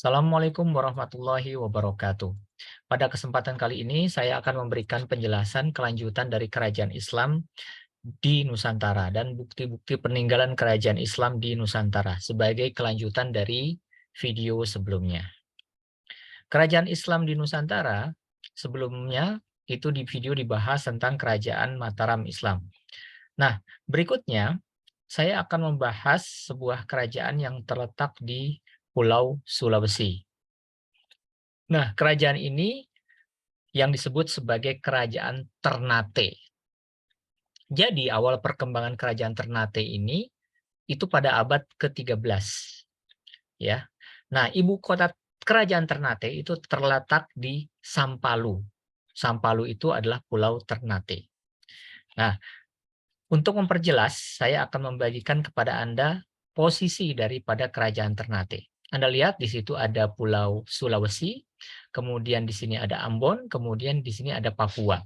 Assalamualaikum warahmatullahi wabarakatuh. Pada kesempatan kali ini saya akan memberikan penjelasan kelanjutan dari kerajaan Islam di Nusantara dan bukti-bukti peninggalan kerajaan Islam di Nusantara sebagai kelanjutan dari video sebelumnya. Kerajaan Islam di Nusantara sebelumnya itu di video dibahas tentang kerajaan Mataram Islam. Nah, berikutnya saya akan membahas sebuah kerajaan yang terletak di Pulau Sulawesi. Nah, kerajaan ini yang disebut sebagai Kerajaan Ternate. Jadi awal perkembangan Kerajaan Ternate ini itu pada abad ke-13 ya. Nah, ibu kota Kerajaan Ternate itu terletak di Sampalu. Sampalu itu adalah Pulau Ternate. Nah, untuk memperjelas saya akan membagikan kepada Anda posisi daripada Kerajaan Ternate. Anda lihat di situ ada Pulau Sulawesi, kemudian di sini ada Ambon, kemudian di sini ada Papua.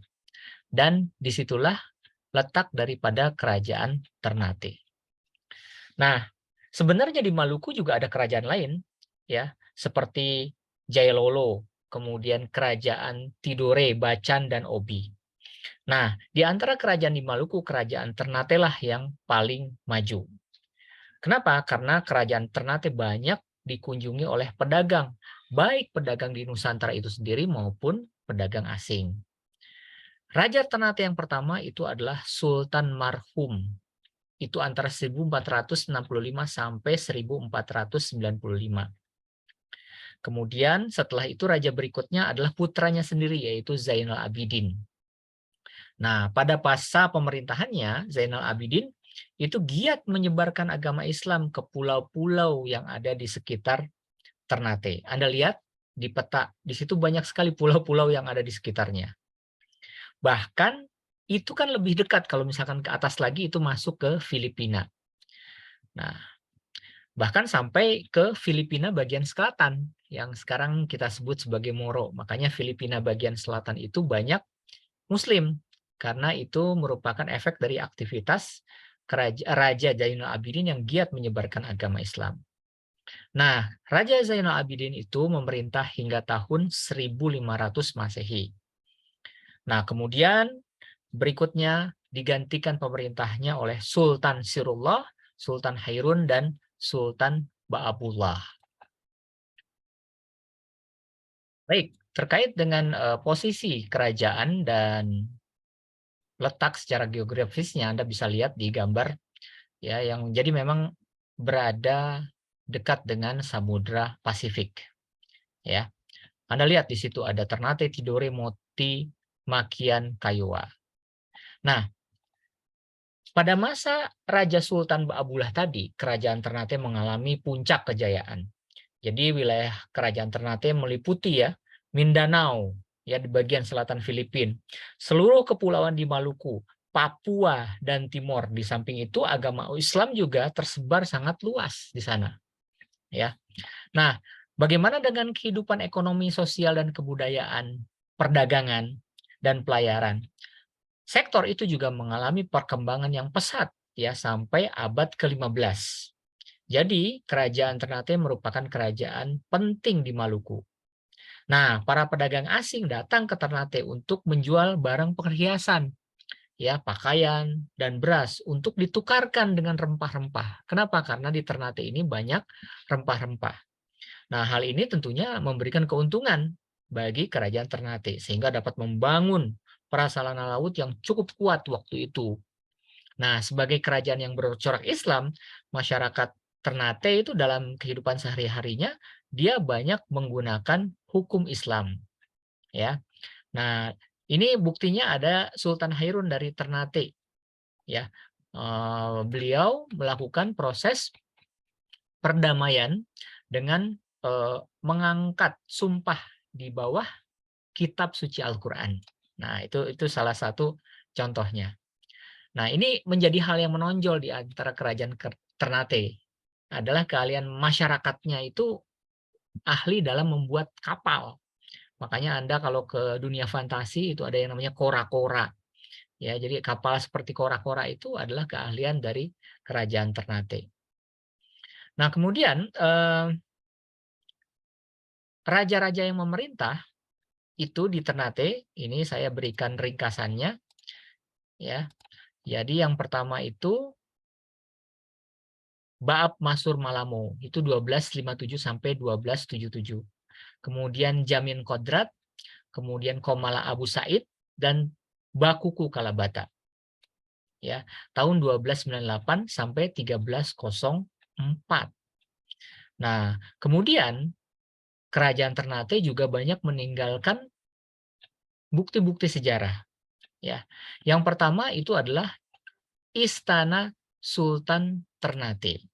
Dan disitulah letak daripada kerajaan Ternate. Nah, sebenarnya di Maluku juga ada kerajaan lain, ya, seperti Jailolo, kemudian kerajaan Tidore, Bacan, dan Obi. Nah, di antara kerajaan di Maluku, kerajaan Ternate lah yang paling maju. Kenapa? Karena kerajaan Ternate banyak dikunjungi oleh pedagang, baik pedagang di Nusantara itu sendiri maupun pedagang asing. Raja Ternate yang pertama itu adalah Sultan Marhum. Itu antara 1465 sampai 1495. Kemudian setelah itu raja berikutnya adalah putranya sendiri yaitu Zainal Abidin. Nah, pada masa pemerintahannya Zainal Abidin itu giat menyebarkan agama Islam ke pulau-pulau yang ada di sekitar Ternate. Anda lihat di peta, di situ banyak sekali pulau-pulau yang ada di sekitarnya. Bahkan itu kan lebih dekat kalau misalkan ke atas lagi itu masuk ke Filipina. Nah, bahkan sampai ke Filipina bagian selatan yang sekarang kita sebut sebagai Moro. Makanya Filipina bagian selatan itu banyak Muslim karena itu merupakan efek dari aktivitas Raja Zainal Abidin yang giat menyebarkan agama Islam. Nah, Raja Zainal Abidin itu memerintah hingga tahun 1500 Masehi. Nah, kemudian berikutnya digantikan pemerintahnya oleh Sultan Sirullah, Sultan Hairun, dan Sultan Ba'abullah. Baik, terkait dengan posisi kerajaan dan letak secara geografisnya Anda bisa lihat di gambar ya yang jadi memang berada dekat dengan Samudra Pasifik ya. Anda lihat di situ ada Ternate, Tidore, Moti, Makian, Kaiwa. Nah, pada masa Raja Sultan Ba'abullah tadi, kerajaan Ternate mengalami puncak kejayaan. Jadi wilayah kerajaan Ternate meliputi ya Mindanao ya di bagian selatan Filipina, seluruh kepulauan di Maluku, Papua dan Timor. Di samping itu agama Islam juga tersebar sangat luas di sana ya. Nah, bagaimana dengan kehidupan ekonomi, sosial dan kebudayaan, perdagangan dan pelayaran? Sektor itu juga mengalami perkembangan yang pesat ya sampai abad ke-15. Jadi, kerajaan Ternate merupakan kerajaan penting di Maluku. Nah, para pedagang asing datang ke Ternate untuk menjual barang perhiasan, ya, pakaian dan beras untuk ditukarkan dengan rempah-rempah. Kenapa? Karena di Ternate ini banyak rempah-rempah. Nah, hal ini tentunya memberikan keuntungan bagi kerajaan Ternate sehingga dapat membangun prasarana laut yang cukup kuat waktu itu. Nah, sebagai kerajaan yang bercorak Islam, masyarakat Ternate itu dalam kehidupan sehari-harinya dia banyak menggunakan hukum Islam, ya. Nah, ini buktinya ada Sultan Hairun dari Ternate, ya. Beliau melakukan proses perdamaian dengan mengangkat sumpah di bawah kitab suci Al-Qur'an. Nah, itu salah satu contohnya. Nah, ini menjadi hal yang menonjol di antara kerajaan Ternate adalah keahlian masyarakatnya itu ahli dalam membuat kapal. Makanya Anda kalau ke dunia fantasi itu ada yang namanya kora-kora. Ya, jadi kapal seperti kora-kora itu adalah keahlian dari kerajaan Ternate. Nah, kemudian raja-raja yang memerintah itu di Ternate, ini saya berikan ringkasannya ya. Jadi yang pertama itu Baab Masur Malamo, itu 1257 sampai 1277. Kemudian Jamin Kodrat, kemudian Komala Abu Said, dan Bakuku Kalabata. Ya, tahun 1298 sampai 1304. Nah, kemudian kerajaan Ternate juga banyak meninggalkan bukti-bukti sejarah. Ya, yang pertama itu adalah Istana Sultan Ternate.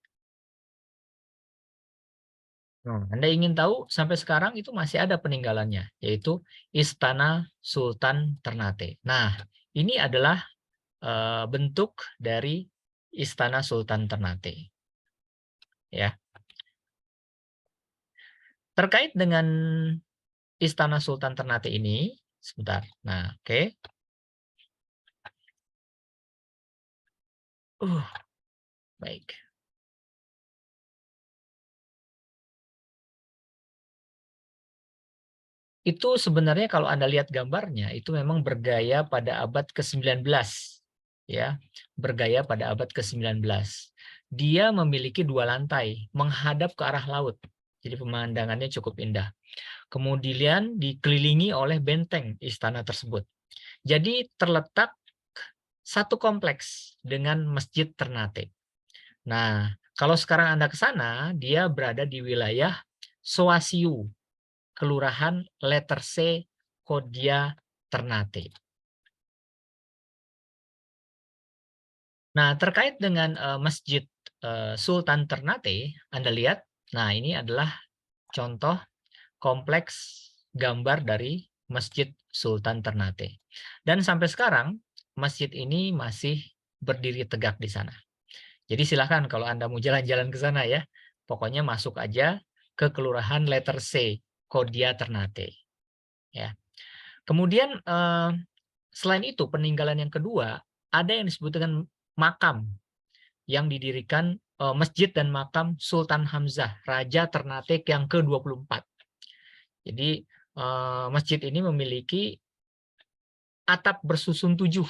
Anda ingin tahu sampai sekarang itu masih ada peninggalannya, yaitu Istana Sultan Ternate. Nah, ini adalah bentuk dari Istana Sultan Ternate. Ya, terkait dengan Istana Sultan Ternate ini, sebentar. Nah, oke. Baik. Itu sebenarnya kalau Anda lihat gambarnya, itu memang bergaya pada abad ke-19. Ya, bergaya pada abad ke-19. Dia memiliki 2 lantai, menghadap ke arah laut. Jadi pemandangannya cukup indah. Kemudian dikelilingi oleh benteng istana tersebut. Jadi terletak satu kompleks dengan Masjid Ternate. Nah, kalau sekarang Anda ke sana, dia berada di wilayah Soasiu, Kelurahan Letter C, Kodia, Ternate. Nah, terkait dengan Masjid Sultan Ternate, Anda lihat, nah ini adalah contoh kompleks gambar dari Masjid Sultan Ternate. Dan sampai sekarang, masjid ini masih berdiri tegak di sana. Jadi silahkan kalau Anda mau jalan-jalan ke sana ya, pokoknya masuk aja ke Kelurahan Letter C, Kodia Ternate. Ya. Kemudian selain itu peninggalan yang kedua ada yang disebut dengan makam yang didirikan masjid dan makam Sultan Hamzah, Raja Ternate yang ke-24. Jadi masjid ini memiliki atap bersusun 7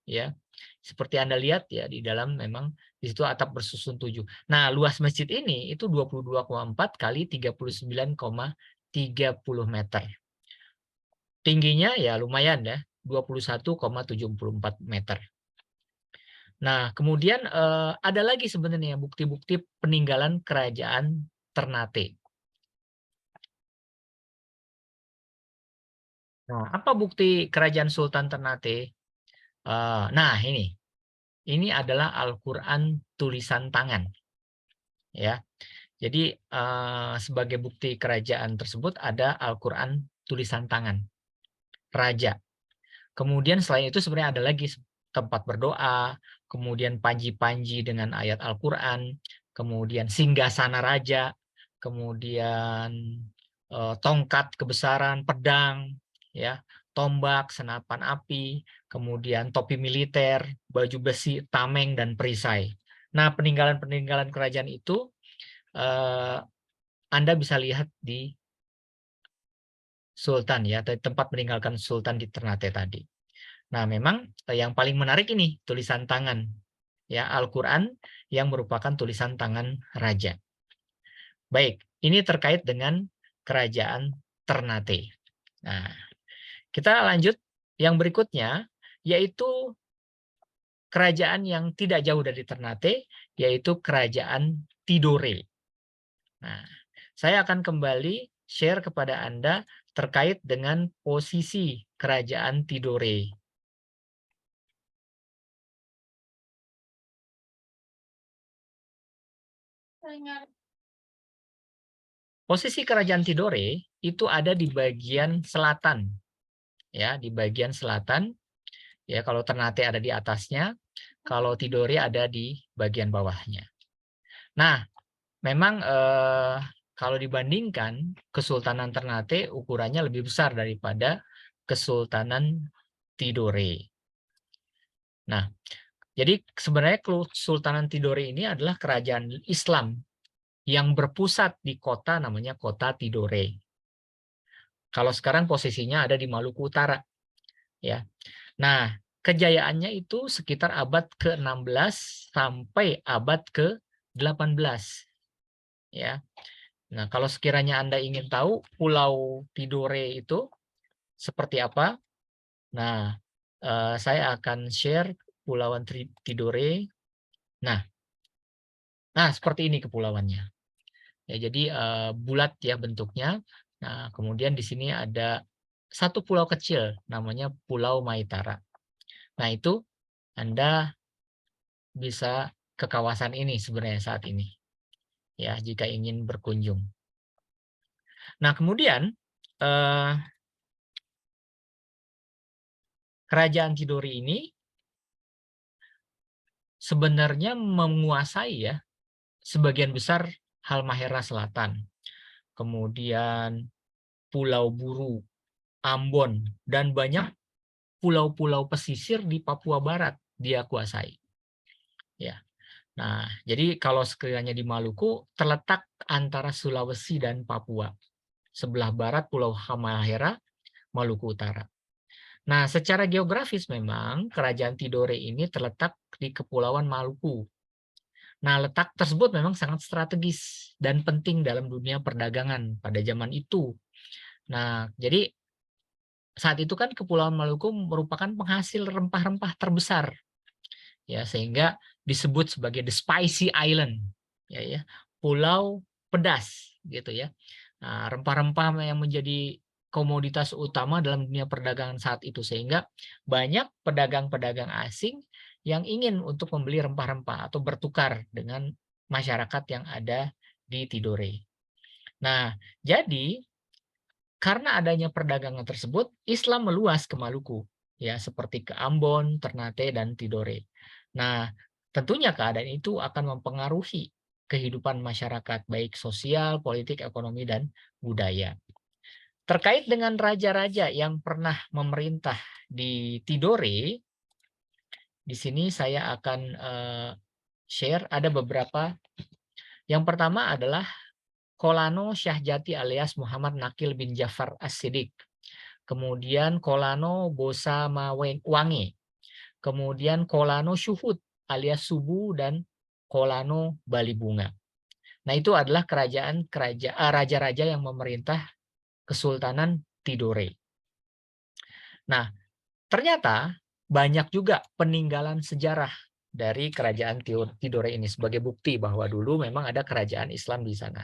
ya. Seperti Anda lihat ya di dalam memang di situ atap bersusun 7. Nah, luas masjid ini itu 22,4 kali 39,30 meter. Tingginya ya lumayan ya, 21,74 meter. Nah, kemudian ada lagi sebenarnya bukti-bukti peninggalan kerajaan Ternate. Nah, apa bukti kerajaan Sultan Ternate? Nah, ini adalah Al-Quran tulisan tangan. Ya, jadi sebagai bukti kerajaan tersebut ada Al-Quran tulisan tangan raja. Kemudian selain itu sebenarnya ada lagi tempat berdoa, kemudian panji-panji dengan ayat Al-Quran, kemudian singgasana raja, kemudian tongkat kebesaran, pedang, ya, tombak, senapan api, kemudian topi militer, baju besi, tameng, dan perisai. Nah, peninggalan-peninggalan kerajaan itu Anda bisa lihat di Sultan ya, tempat meninggalkan Sultan di Ternate tadi. Nah, memang yang paling menarik ini tulisan tangan ya, Al-Qur'an yang merupakan tulisan tangan raja. Baik, ini terkait dengan kerajaan Ternate. Nah, kita lanjut yang berikutnya yaitu kerajaan yang tidak jauh dari Ternate, yaitu kerajaan Tidore. Nah, saya akan kembali share kepada Anda terkait dengan posisi kerajaan Tidore. Posisi kerajaan Tidore itu ada di bagian selatan, ya, di bagian selatan. Ya, kalau Ternate ada di atasnya, kalau Tidore ada di bagian bawahnya. Nah, memang kalau dibandingkan Kesultanan Ternate ukurannya lebih besar daripada Kesultanan Tidore. Nah, jadi sebenarnya Kesultanan Tidore ini adalah kerajaan Islam yang berpusat di kota namanya kota Tidore. Kalau sekarang posisinya ada di Maluku Utara, ya. Nah, kejayaannya itu sekitar abad ke-16 sampai abad ke-18, ya. Nah, kalau sekiranya Anda ingin tahu Pulau Tidore itu seperti apa, nah, saya akan share Kepulauan Tidore. Nah, seperti ini kepulauannya. Ya, jadi bulat ya bentuknya. Nah, kemudian di sini ada satu pulau kecil namanya Pulau Maitara. Nah, itu Anda bisa ke kawasan ini sebenarnya saat ini, ya, jika ingin berkunjung. Nah, kemudian Kerajaan Tidore ini sebenarnya menguasai ya sebagian besar Halmahera Selatan, kemudian Pulau Buru, Ambon, dan banyak pulau-pulau pesisir di Papua Barat dia kuasai. Ya. Nah, jadi kalau sekiranya di Maluku terletak antara Sulawesi dan Papua. Sebelah barat Pulau Halmahera, Maluku Utara. Nah, secara geografis memang Kerajaan Tidore ini terletak di Kepulauan Maluku. Nah, letak tersebut memang sangat strategis dan penting dalam dunia perdagangan pada zaman itu. Nah, jadi saat itu kan Kepulauan Maluku merupakan penghasil rempah-rempah terbesar, ya, sehingga disebut sebagai the spicy island, ya, pulau pedas gitu ya. Nah, rempah-rempah yang menjadi komoditas utama dalam dunia perdagangan saat itu, sehingga banyak pedagang-pedagang asing yang ingin untuk membeli rempah-rempah atau bertukar dengan masyarakat yang ada di Tidore. Nah, jadi karena adanya perdagangan tersebut, Islam meluas ke Maluku, ya, seperti ke Ambon, Ternate, dan Tidore. Nah, tentunya keadaan itu akan mempengaruhi kehidupan masyarakat, baik sosial, politik, ekonomi, dan budaya. Terkait dengan raja-raja yang pernah memerintah di Tidore, di sini saya akan share ada beberapa. Yang pertama adalah Kolano Syahjati alias Muhammad Nakil bin Jafar As-Siddiq. Kemudian Kolano Bosa Wange. Kemudian Kolano Syuhud alias Subu, dan Kolano Bali Bunga. Nah, itu adalah raja-raja yang memerintah Kesultanan Tidore. Nah, ternyata banyak juga peninggalan sejarah dari kerajaan Tidore ini sebagai bukti bahwa dulu memang ada kerajaan Islam di sana.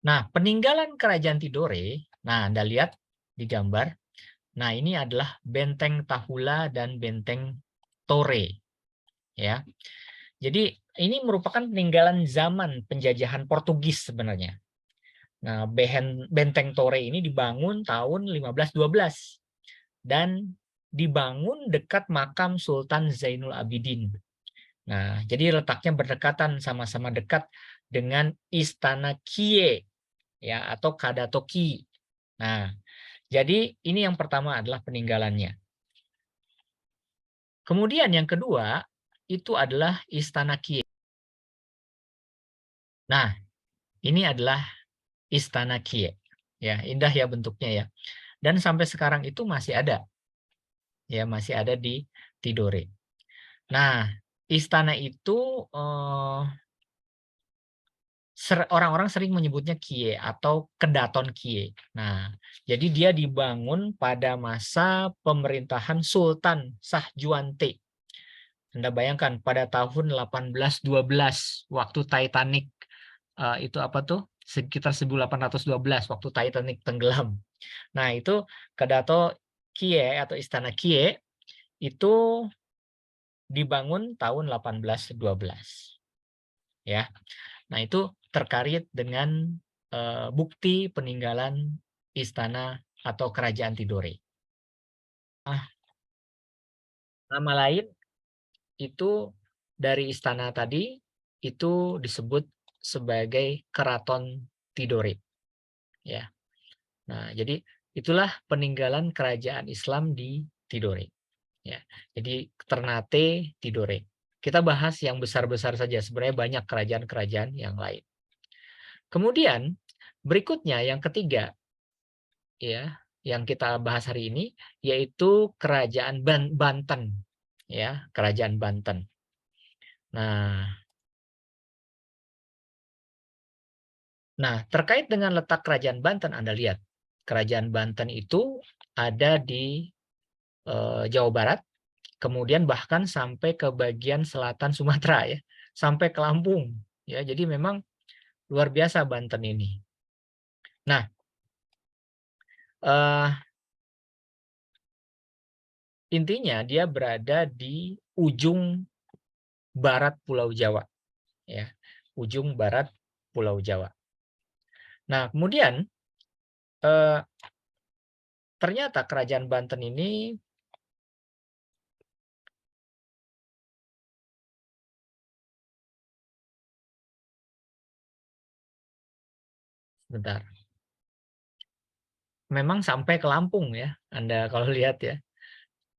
Nah, peninggalan kerajaan Tidore, nah Anda lihat di gambar. Nah, ini adalah Benteng Tahula dan Benteng Tore, ya. Jadi ini merupakan peninggalan zaman penjajahan Portugis sebenarnya. Nah, Benteng Tore ini dibangun tahun 1512 dan dibangun dekat makam Sultan Zainul Abidin. Nah, jadi letaknya berdekatan, sama-sama dekat dengan Istana Kie, ya, atau Kadatoki. Nah, jadi ini yang pertama adalah peninggalannya. Kemudian yang kedua itu adalah Istana Kie. Nah, ini adalah Istana Kie. Ya, indah ya bentuknya ya. Dan sampai sekarang itu masih ada. Ya, masih ada di Tidore. Nah, istana itu orang-orang sering menyebutnya Kie atau Kedaton Kie. Nah, jadi dia dibangun pada masa pemerintahan Sultan Shahjuante. Anda bayangkan pada tahun 1812 waktu Titanic itu apa tuh? Sekitar 1812 waktu Titanic tenggelam. Nah, itu Kedaton Kie atau Istana Kie itu dibangun tahun 1812. Ya. Nah, itu terkait dengan bukti peninggalan istana atau kerajaan Tidore. Nah, nama lain itu dari istana tadi itu disebut sebagai Keraton Tidore, ya. Nah, jadi itulah peninggalan kerajaan Islam di Tidore, ya. Jadi Ternate, Tidore. Kita bahas yang besar-besar saja, sebenarnya banyak kerajaan-kerajaan yang lain. Kemudian Berikutnya yang ketiga ya, yang kita bahas hari ini yaitu Kerajaan Banten ya, Kerajaan Banten. Nah, terkait dengan letak Kerajaan Banten, Anda lihat Kerajaan Banten itu ada di Jawa Barat, kemudian bahkan sampai ke bagian selatan Sumatera ya, sampai ke Lampung ya. Jadi memang luar biasa Banten ini. Nah, eh, intinya dia berada di ujung barat Pulau Jawa ya, ujung barat Pulau Jawa. Nah, kemudian ternyata Kerajaan Banten ini sebentar, memang sampai ke Lampung ya, Anda kalau lihat ya.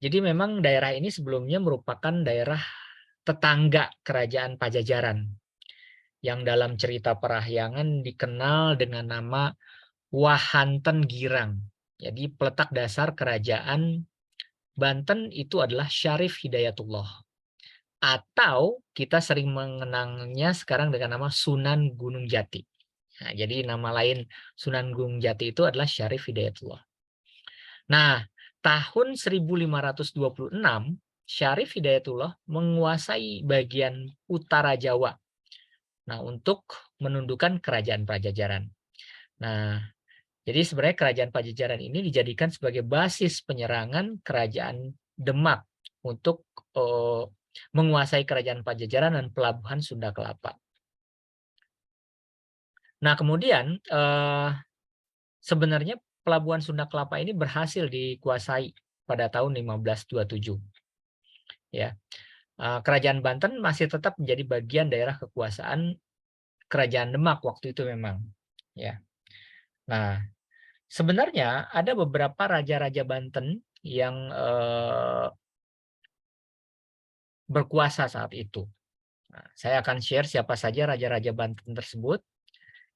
Jadi memang daerah ini sebelumnya merupakan daerah tetangga Kerajaan Pajajaran yang dalam cerita Parahyangan dikenal dengan nama Wahanten Girang. Jadi peletak dasar Kerajaan Banten itu adalah Syarif Hidayatullah. Atau kita sering mengenangnya sekarang dengan nama Sunan Gunung Jati. Nah, jadi nama lain Sunan Gunung Jati itu adalah Syarif Hidayatullah. Nah, tahun 1526 Syarif Hidayatullah menguasai bagian utara Jawa. Nah, untuk menundukkan kerajaan Pajajaran. Nah, jadi sebenarnya kerajaan Pajajaran ini dijadikan sebagai basis penyerangan kerajaan Demak untuk menguasai kerajaan Pajajaran dan pelabuhan Sunda Kelapa. Nah, kemudian sebenarnya pelabuhan Sunda Kelapa ini berhasil dikuasai pada tahun 1527. Ya, kerajaan Banten masih tetap menjadi bagian daerah kekuasaan kerajaan Demak waktu itu memang. Ya, nah sebenarnya ada beberapa raja-raja Banten yang berkuasa saat itu. Nah, saya akan share siapa saja raja-raja Banten tersebut.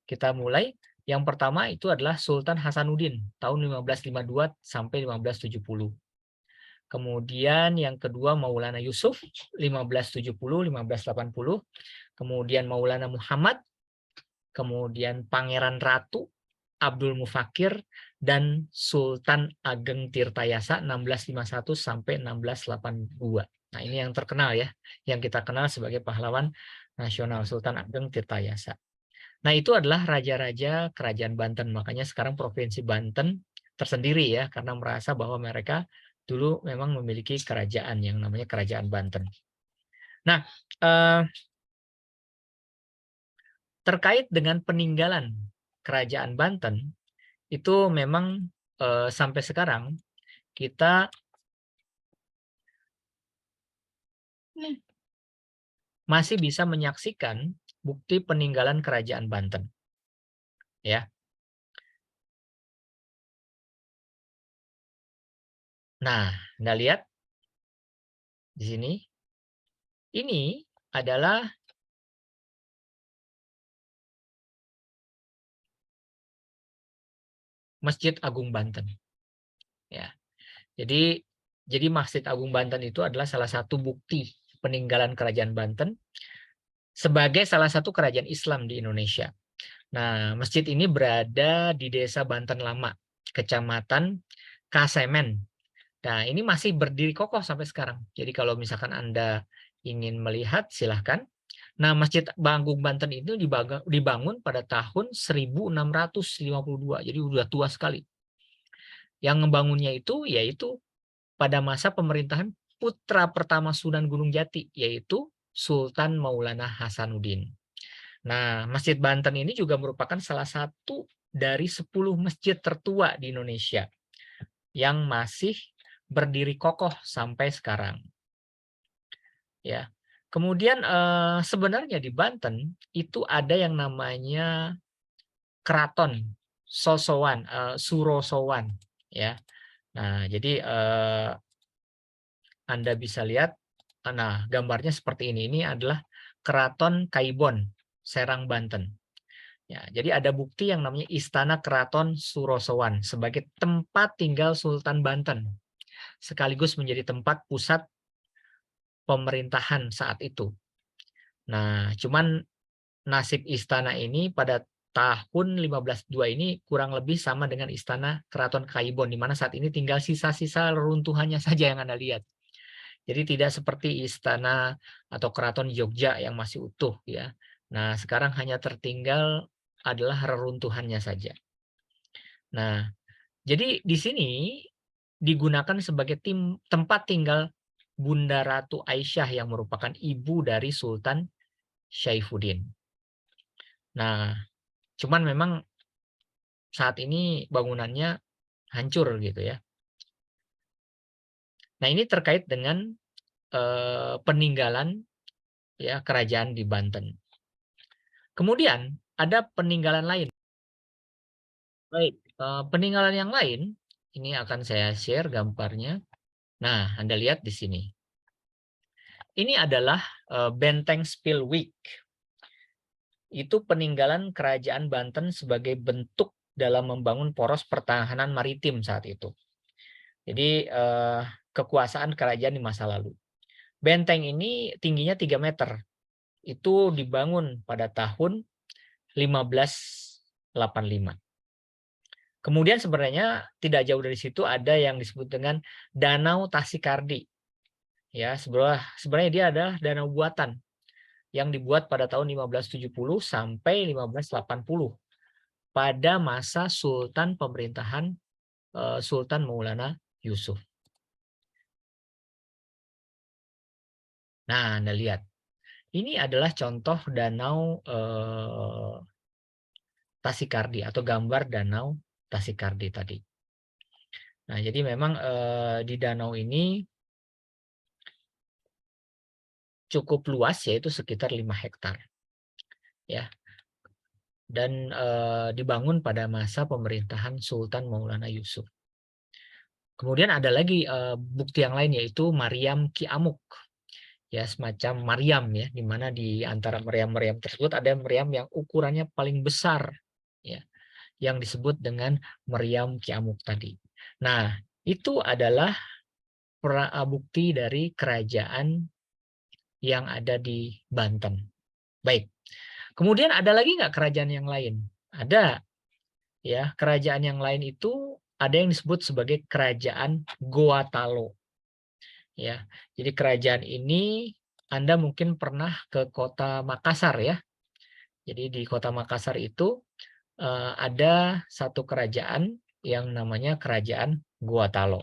Kita mulai. Yang pertama itu adalah Sultan Hasanuddin tahun 1552 sampai 1570. Kemudian yang kedua Maulana Yusuf 1570-1580. Kemudian Maulana Muhammad, kemudian Pangeran Ratu Abdul Mufakir, dan Sultan Ageng Tirtayasa 1651 sampai 1682. Nah, ini yang terkenal ya, yang kita kenal sebagai pahlawan nasional Sultan Ageng Tirtayasa. Nah, itu adalah raja-raja kerajaan Banten. Makanya sekarang Provinsi Banten tersendiri ya, karena merasa bahwa mereka dulu memang memiliki kerajaan yang namanya Kerajaan Banten. Nah, terkait dengan peninggalan Kerajaan Banten, itu memang sampai sekarang kita masih bisa menyaksikan bukti peninggalan Kerajaan Banten. Ya. Nah, Anda lihat di sini. Ini adalah Masjid Agung Banten. Ya. Jadi Masjid Agung Banten itu adalah salah satu bukti peninggalan Kerajaan Banten sebagai salah satu kerajaan Islam di Indonesia. Nah, masjid ini berada di Desa Banten Lama, Kecamatan Kasemen. Nah, ini masih berdiri kokoh sampai sekarang. Jadi kalau misalkan Anda ingin melihat, silahkan. Nah, Masjid Agung Banten itu dibangun pada tahun 1652, jadi udah tua sekali. Yang membangunnya itu yaitu pada masa pemerintahan putra pertama Sunan Gunung Jati, yaitu Sultan Maulana Hasanuddin. Nah, Masjid Banten ini juga merupakan salah satu dari 10 masjid tertua di Indonesia yang masih berdiri kokoh sampai sekarang. Ya. Kemudian sebenarnya di Banten itu ada yang namanya Keraton Sosowan, Surosowan, ya. Nah, jadi Anda bisa lihat, nah gambarnya seperti ini. Ini adalah Keraton Kaibon, Serang, Banten. Ya, jadi ada bukti yang namanya Istana Keraton Surosowan sebagai tempat tinggal Sultan Banten, sekaligus menjadi tempat pusat pemerintahan saat itu. Nah, cuman nasib istana ini pada tahun 1502 ini kurang lebih sama dengan Istana Keraton Kaibon, di mana saat ini tinggal sisa-sisa reruntuhannya saja yang Anda lihat. Jadi tidak seperti istana atau keraton Jogja yang masih utuh ya. Nah, sekarang hanya tertinggal adalah reruntuhannya saja. Nah, jadi di sini digunakan sebagai tempat tinggal Bunda Ratu Aisyah yang merupakan ibu dari Sultan Syaifuddin. Nah, cuman memang saat ini bangunannya hancur gitu ya. Nah, ini terkait dengan peninggalan ya kerajaan di Banten. Kemudian ada peninggalan lain. Baik, peninggalan yang lain ini akan saya share gambarnya. Nah, Anda lihat di sini. Ini adalah Benteng Spilwick. Itu peninggalan kerajaan Banten sebagai bentuk dalam membangun poros pertahanan maritim saat itu. Jadi kekuasaan kerajaan di masa lalu. Benteng ini tingginya 3 meter. Itu dibangun pada tahun 1585. Kemudian sebenarnya tidak jauh dari situ ada yang disebut dengan Danau Tasikardi. Ya, sebenarnya dia adalah danau buatan yang dibuat pada tahun 1570 sampai 1580 pada masa Sultan pemerintahan Sultan Maulana Yusuf. Nah, Anda lihat. Ini adalah contoh danau Tasikardi atau gambar danau Tasikardi tadi. Nah, jadi memang di danau ini cukup luas, yaitu sekitar 5 hektar. Ya, dan dibangun pada masa pemerintahan Sultan Maulana Yusuf. Kemudian ada lagi bukti yang lain, yaitu Maryam Ki Amuk. Ya, semacam Maryam ya, di mana di antara meriam-meriam tersebut ada meriam yang ukurannya paling besar ya, yang disebut dengan meriam Ki Amuk tadi. Nah, itu adalah bukti dari kerajaan yang ada di Banten. Baik. Kemudian ada lagi nggak kerajaan yang lain? Ada. Ya, kerajaan yang lain itu ada yang disebut sebagai kerajaan Goatalo. Ya. Jadi kerajaan ini Anda mungkin pernah ke kota Makassar ya. Jadi di kota Makassar itu ada satu kerajaan yang namanya Kerajaan Goatalo.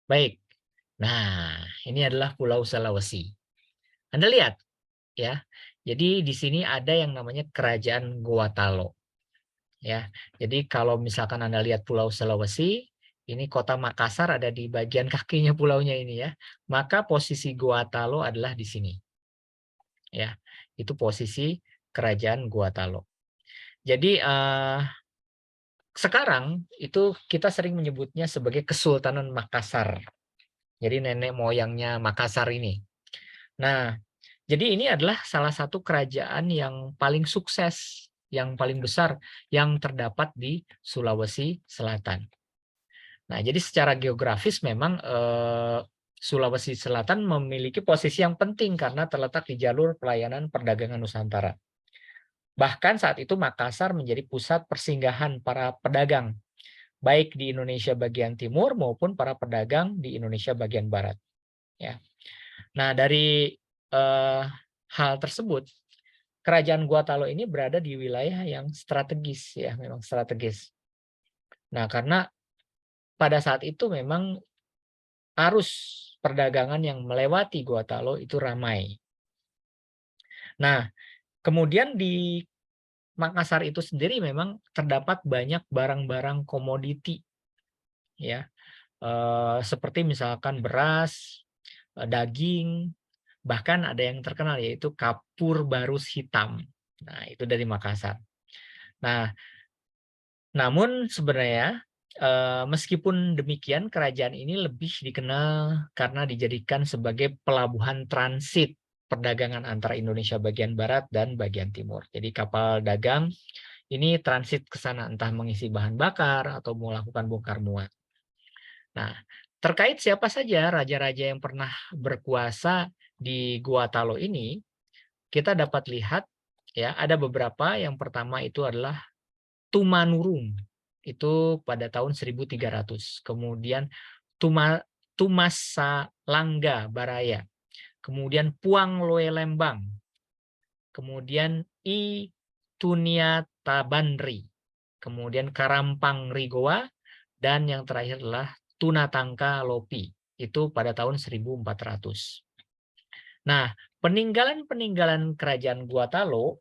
Baik. Nah, ini adalah Pulau Sulawesi. Anda lihat ya. Jadi di sini ada yang namanya Kerajaan Goatalo. Ya. Jadi kalau misalkan Anda lihat Pulau Sulawesi, ini kota Makassar ada di bagian kakinya pulaunya ini ya. Maka posisi Goatalo adalah di sini. Ya. Itu posisi Kerajaan Goatalo. Jadi sekarang itu kita sering menyebutnya sebagai Kesultanan Makassar. Jadi nenek moyangnya Makassar ini. Nah, jadi ini adalah salah satu kerajaan yang paling sukses, yang paling besar yang terdapat di Sulawesi Selatan. Nah, jadi secara geografis memang Sulawesi Selatan memiliki posisi yang penting karena terletak di jalur pelayanan perdagangan Nusantara. Bahkan saat itu Makassar menjadi pusat persinggahan para pedagang, baik di Indonesia bagian timur maupun para pedagang di Indonesia bagian barat. Ya. Nah, dari hal tersebut, Kerajaan Goatalo ini berada di wilayah yang strategis ya, memang strategis. Nah, karena pada saat itu memang arus perdagangan yang melewati Goatalo itu ramai. Nah, kemudian di Makassar itu sendiri memang terdapat banyak barang-barang komoditi ya. Seperti misalkan beras, daging, bahkan ada yang terkenal yaitu kapur barus hitam. Nah, itu dari Makassar. Nah, namun sebenarnya Meskipun demikian, kerajaan ini lebih dikenal karena dijadikan sebagai pelabuhan transit perdagangan antara Indonesia bagian barat dan bagian timur. Jadi kapal dagang ini transit ke sana, entah mengisi bahan bakar atau melakukan bongkar muat. Nah, terkait siapa saja raja-raja yang pernah berkuasa di Gua Talo ini, kita dapat lihat ya ada beberapa. Yang pertama itu adalah Tumanurung, itu pada tahun 1300. Kemudian Tumasa Langga Baraya, kemudian Puang Loe Lembang, kemudian I Tuniatabanri, kemudian Karampang Rigowa, dan yang terakhir adalah Tunatangka Lopi, itu pada tahun 1400. Nah, peninggalan-peninggalan kerajaan Gua Talo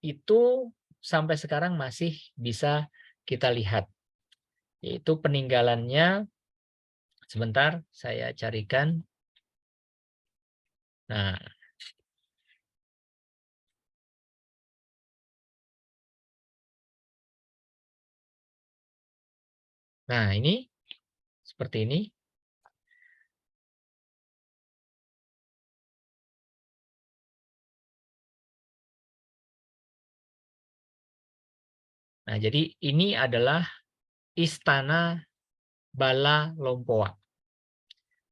itu sampai sekarang masih bisa kita lihat. Yaitu peninggalannya, sebentar saya carikan. Nah, ini seperti ini. Nah, jadi ini adalah Istana Bala Lompoa.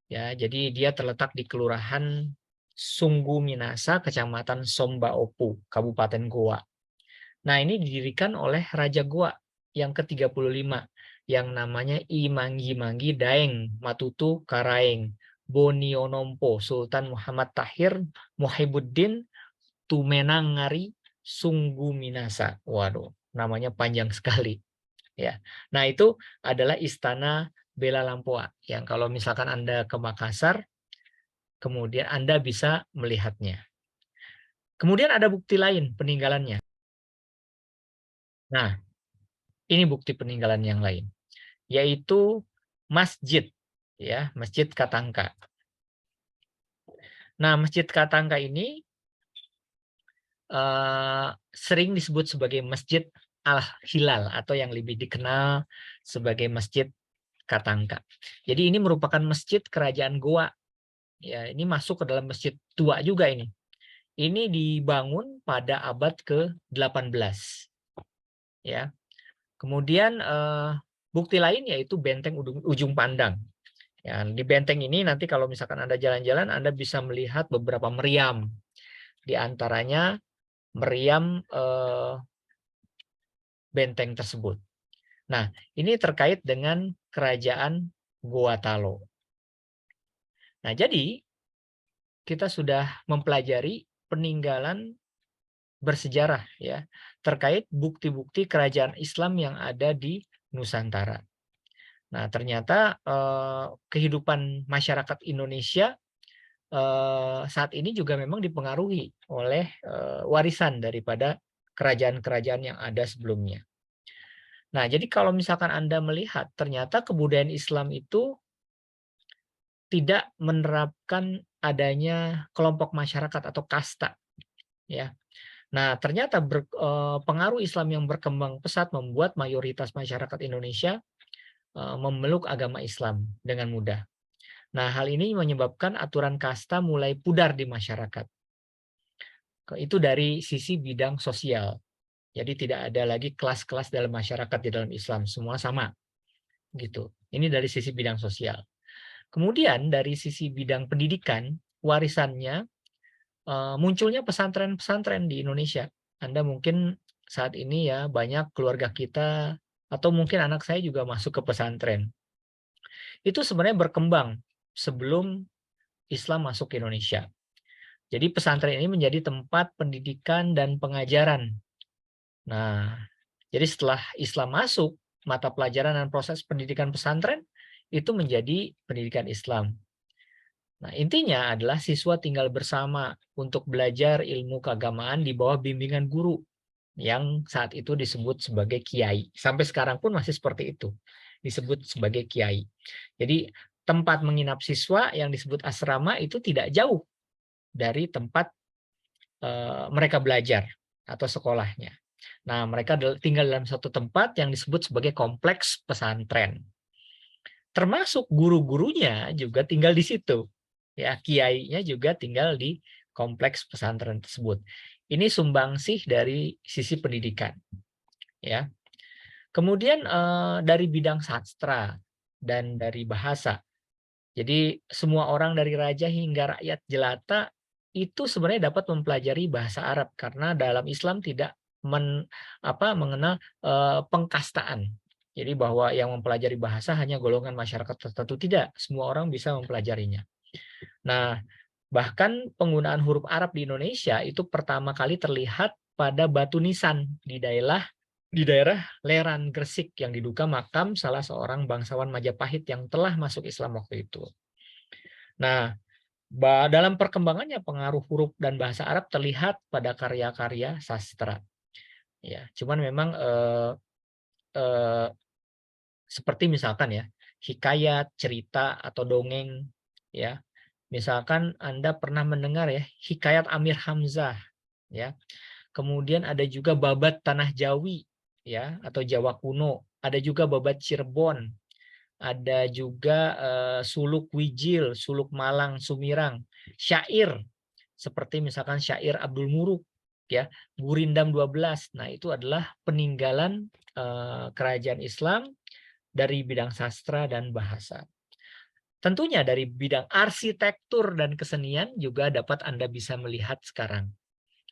Ya, jadi dia terletak di Kelurahan Sunggu Minasa, Kecamatan Sombaopu, Kabupaten Goa. Nah, ini didirikan oleh Raja Goa yang ke-35 yang namanya I Manggi-Manggi Daeng Matutu Karaeng Bonionompo Sultan Muhammad Tahir Muhibbuddin Tumenangari Sunggu Minasa. Waduh, namanya panjang sekali ya. Nah, itu adalah Istana Bela Lampoa yang kalau misalkan Anda ke Makassar, kemudian Anda bisa melihatnya. Kemudian ada bukti lain peninggalannya. Nah, ini bukti peninggalan yang lain, yaitu masjid, ya, Masjid Katangka. Nah, Masjid Katangka ini sering disebut sebagai Masjid Al-Hilal atau yang lebih dikenal sebagai Masjid Katangka. Jadi ini merupakan masjid kerajaan Goa. Ya, ini masuk ke dalam masjid tua juga ini. Ini dibangun pada abad ke-18. Ya. Kemudian bukti lain yaitu benteng Ujung Pandang. Ya, di benteng ini nanti kalau misalkan Anda jalan-jalan, Anda bisa melihat beberapa meriam. Di antaranya meriam benteng tersebut. Nah, ini terkait dengan kerajaan Goa Talo. Nah, jadi kita sudah mempelajari peninggalan bersejarah ya terkait bukti-bukti kerajaan Islam yang ada di Nusantara. Nah, ternyata kehidupan masyarakat Indonesia saat ini juga memang dipengaruhi oleh warisan daripada kerajaan-kerajaan yang ada sebelumnya. Nah, jadi kalau misalkan Anda melihat ternyata kebudayaan Islam itu tidak menerapkan adanya kelompok masyarakat atau kasta, ya. Nah, ternyata pengaruh Islam yang berkembang pesat membuat mayoritas masyarakat Indonesia memeluk agama Islam dengan mudah. Nah, hal ini menyebabkan aturan kasta mulai pudar di masyarakat. Itu dari sisi bidang sosial. Jadi tidak ada lagi kelas-kelas dalam masyarakat di dalam Islam, semua sama. Gitu. Ini dari sisi bidang sosial. Kemudian dari sisi bidang pendidikan, warisannya munculnya pesantren-pesantren di Indonesia. Anda mungkin saat ini ya banyak keluarga kita atau mungkin anak saya juga masuk ke pesantren. Itu sebenarnya berkembang sebelum Islam masuk ke Indonesia. Jadi pesantren ini menjadi tempat pendidikan dan pengajaran. Nah, jadi setelah Islam masuk, mata pelajaran dan proses pendidikan pesantren itu menjadi pendidikan Islam. Nah, intinya adalah siswa tinggal bersama untuk belajar ilmu keagamaan di bawah bimbingan guru yang saat itu disebut sebagai kiai. Sampai sekarang pun masih seperti itu, disebut sebagai kiai. Jadi tempat menginap siswa yang disebut asrama itu tidak jauh dari tempat mereka belajar atau sekolahnya. Nah, mereka tinggal dalam satu tempat yang disebut sebagai kompleks pesantren. Termasuk guru-gurunya juga tinggal di situ. Ya, kiainya juga tinggal di kompleks pesantren tersebut. Ini sumbangsih dari sisi pendidikan, ya. Kemudian dari bidang sastra dan dari bahasa. Jadi semua orang dari raja hingga rakyat jelata itu sebenarnya dapat mempelajari bahasa Arab karena dalam Islam tidak mengenal pengkastaan. Jadi bahwa yang mempelajari bahasa hanya golongan masyarakat tertentu, tidak, semua orang bisa mempelajarinya. Nah, bahkan penggunaan huruf Arab di Indonesia itu pertama kali terlihat pada batu nisan di daerah Leran, Gresik, yang diduga makam salah seorang bangsawan Majapahit yang telah masuk Islam waktu itu. Nah, dalam perkembangannya pengaruh huruf dan bahasa Arab terlihat pada karya-karya sastra. Ya, cuman memang seperti misalkan ya, hikayat, cerita atau dongeng, ya. Misalkan Anda pernah mendengar ya, hikayat Amir Hamzah, ya. Kemudian ada juga babat Tanah Jawi, ya, atau Jawa kuno. Ada juga babat Cirebon. Ada juga suluk Wijil, suluk Malang, Sumirang, syair seperti misalkan syair Abdul Muruk, ya, Gurindam 12. Nah, itu adalah peninggalan kerajaan Islam dari bidang sastra dan bahasa. Tentunya dari bidang arsitektur dan kesenian juga dapat Anda bisa melihat sekarang.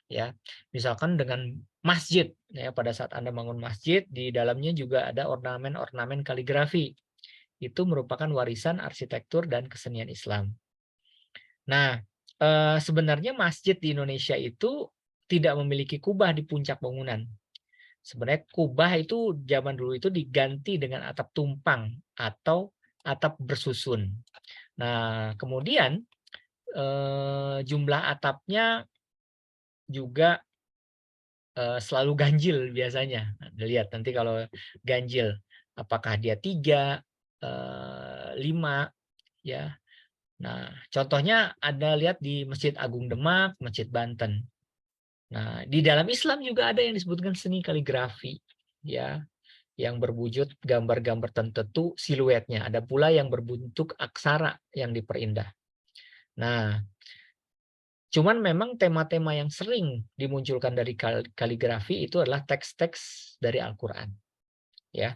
Ya, misalkan dengan masjid, ya, pada saat Anda bangun masjid, di dalamnya juga ada ornamen-ornamen kaligrafi. Itu merupakan warisan arsitektur dan kesenian Islam. Nah, sebenarnya masjid di Indonesia itu tidak memiliki kubah di puncak bangunan. Sebenarnya kubah itu zaman dulu itu diganti dengan atap tumpang atau atap bersusun. Nah, kemudian jumlah atapnya juga selalu ganjil biasanya. Lihat nanti kalau ganjil, apakah dia 3, 5, ya. Nah, contohnya Anda lihat di Masjid Agung Demak, Masjid Banten. Nah, di dalam Islam juga ada yang disebutkan seni kaligrafi, ya, yang berwujud gambar-gambar tertentu siluetnya. Ada pula yang berbentuk aksara yang diperindah. Nah, cuman memang tema-tema yang sering dimunculkan dari kaligrafi itu adalah teks-teks dari Al-Qur'an, ya.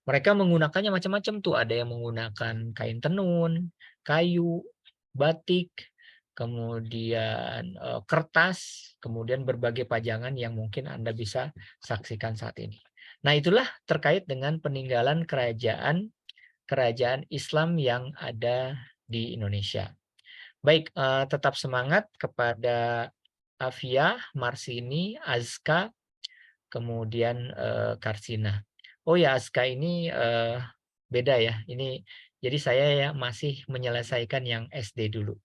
Mereka menggunakannya macam-macam tuh, ada yang menggunakan kain tenun, kayu, batik, kemudian kertas, kemudian berbagai pajangan yang mungkin Anda bisa saksikan saat ini. Nah, itulah terkait dengan peninggalan kerajaan Islam yang ada di Indonesia. Baik, tetap semangat kepada Afia, Marsini, Azka, kemudian Karsina. Oh ya, Azka ini beda ya. Ini jadi saya ya masih menyelesaikan yang SD dulu.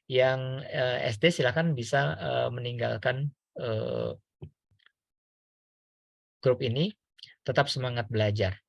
Yang SD silakan bisa meninggalkan grup ini. Tetap semangat belajar.